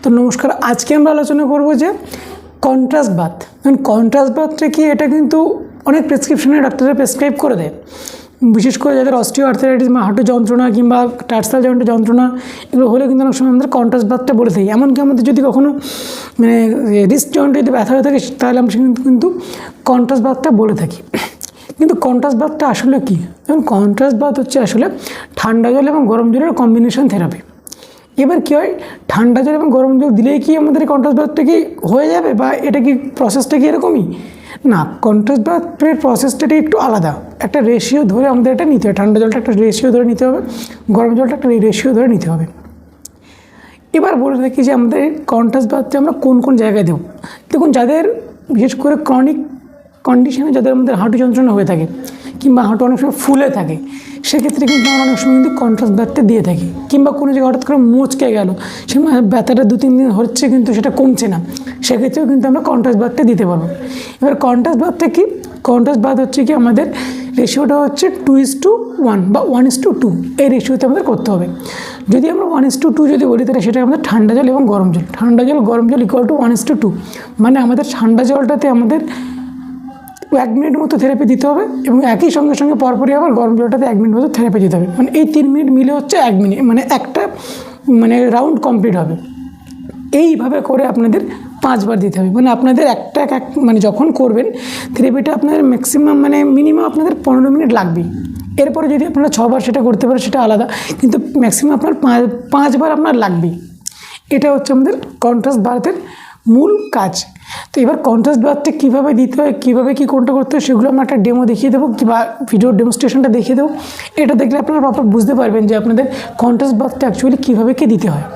তো নমস্কার, আজকে আমরা আলোচনা করব যে কন্ট্রাস্ট বাথ। কন্ট্রাস্ট বাথটা কি, এটা কিন্তু অনেক প্রেসক্রিপশনে ডাক্তাররা প্রেসক্রাইব করে দেয়, বিশেষ করে যাদের অস্টিও আর্থারাইটিস বা হাঁটু যন্ত্রণা কিংবা টার্সাল জয়েন্টের যন্ত্রণা এগুলো হলে কিন্তু অনেক সময় আমাদের কন্ট্রাস্ট বাথটা বলে থাকি। এমনকি আমাদের যদি কখনো রিস্ট জয়েন্টে যদি ব্যথা হয়ে থাকে তাহলে আমরা কিন্তু কন্ট্রাস্ট বাথটা বলে থাকি। কিন্তু কন্ট্রাস্ট বাথটা আসলে কী? যেমন কন্ট্রাস্ট বাথ হচ্ছে আসলে ঠান্ডা জল এবং গরম জলের কম্বিনেশন থেরাপি। এবার কী হয়, ঠান্ডা জল এবং গরম জল দিলেই কি আমাদের কন্ট্রাস্ট বাথটা কি হয়ে যাবে, বা এটা কি প্রসেসটা কি এরকমই? না, কন্ট্রাস্ট বাথের প্রসেসটা একটু আলাদা। একটা রেশিও ধরে আমাদের এটা নিতে হবে। ঠান্ডা জলটা একটা রেশিও ধরে নিতে হবে, গরম জলটা একটা রেশিও ধরে নিতে হবে। এবার বলে রাখি যে আমাদের কন্ট্রাস্ট বাথটা আমরা কোন কোন জায়গায় দেবো। দেখুন, যাদের বিশেষ করে ক্রনিক কন্ডিশনে যাদের আমাদের হাঁটু যন্ত্রণা হয়ে থাকে কিংবা হাঁটু অনেক সময় ফুলে থাকে, সেক্ষেত্রে কিন্তু আমরা অনেক সময় কিন্তু কন্ট্রাস্ট বাথটা দিয়ে থাকি। কিংবা কোনো জায়গায় হঠাৎ করে মুচকে গেল, সে ব্যথাটা 2-3 দিন হচ্ছে কিন্তু সেটা কমছে না, সেক্ষেত্রেও কিন্তু আমরা কন্ট্রাস্ট বাথটা দিতে পারবো। এবার কন্ট্রাস্ট বাথটা কি? কন্ট্রাস্ট বাথ হচ্ছে কি, আমাদের রেশিওটা হচ্ছে 2:1 বা 1:2 এই রেশিওতে আমাদের করতে হবে। যদি আমরা 1:2 যদি বলি, তাহলে সেটা আমাদের ঠান্ডা জল এবং গরম জল, ঠান্ডা জল গরম জল ইকুয়াল টু 1:2। মানে আমাদের ঠান্ডা জলটাতে আমাদের 1 মিনিট মতো থেরাপি দিতে হবে এবং একই সঙ্গে সঙ্গে পরপরই আবার গরম জলটাতে 1 মিনিট মতো থেরাপি দিতে হবে। মানে এই 3 মিনিট মিলে হচ্ছে 1 মিনিট, মানে একটা রাউন্ড কমপ্লিট হবে। এইভাবে করে আপনাদের 5 বার দিতে হবে। মানে আপনাদের যখন করবেন থেরাপিটা আপনাদের ম্যাক্সিমাম মিনিমাম আপনাদের 15 মিনিট লাগবেই। এরপরে যদি আপনারা 6 বার সেটা করতে পারেন সেটা আলাদা, কিন্তু ম্যাক্সিমাম আপনার 5 বার আপনার লাগবেই। এটা হচ্ছে আমাদের কন্ট্রাস্ট বাথের মূল কাজ। তো এবার কন্ট্রাস্ট বাথটা কীভাবে দিতে হয়, কীভাবে কী কোনটা করতে হয়, সেগুলো আমরা একটা ডেমো দেখিয়ে দেবো বা ভিডিও ডেমনস্ট্রেশনটা দেখিয়ে দেবো। এটা দেখলে আপনারা প্রপার বুঝতে পারবেন যে আপনাদের কন্ট্রাস্ট বাথটা অ্যাকচুয়ালি কীভাবে কী দিতে হয়।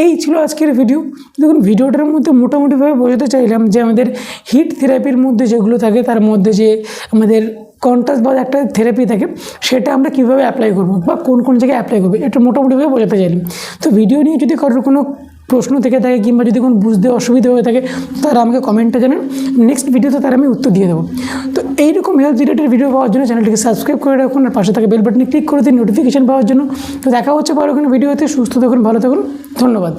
এই ছিল আজকের ভিডিও। দেখুন, ভিডিওটার মধ্যে মোটামুটিভাবে বোঝাতে চাইলাম যে আমাদের হিট থেরাপির মধ্যে যেগুলো থাকে তার মধ্যে যে আমাদের কন্ট্রাস্ট বাথ একটা থেরাপি থাকে, সেটা আমরা কীভাবে অ্যাপ্লাই করবো বা কোন কোন জায়গায় অ্যাপ্লাই করবো, এটা মোটামুটিভাবে বোঝাতে চাইলাম। তো ভিডিও নিয়ে যদি কারোর কোনো প্রশ্ন থেকে থাকে কিংবা যদি কোনো বুঝতে অসুবিধা হয়ে থাকে, তারা আমাকে কমেন্টে জানান। নেক্সট ভিডিওতে তার আমি উত্তর দিয়ে দেবো। তো এইরকম হেলথ রিলেটেড ভিডিও পাওয়ার জন্য চ্যানেলটিকে সাবস্ক্রাইব করে রাখুন আর পাশে থাকা বেল বাটনে ক্লিক করে দিন নোটিফিকেশন পাওয়ার জন্য। তো দেখা হচ্ছে পরে কোনো ভিডিওতে। সুস্থ থাকুন, ভালো থাকুন, ধন্যবাদ।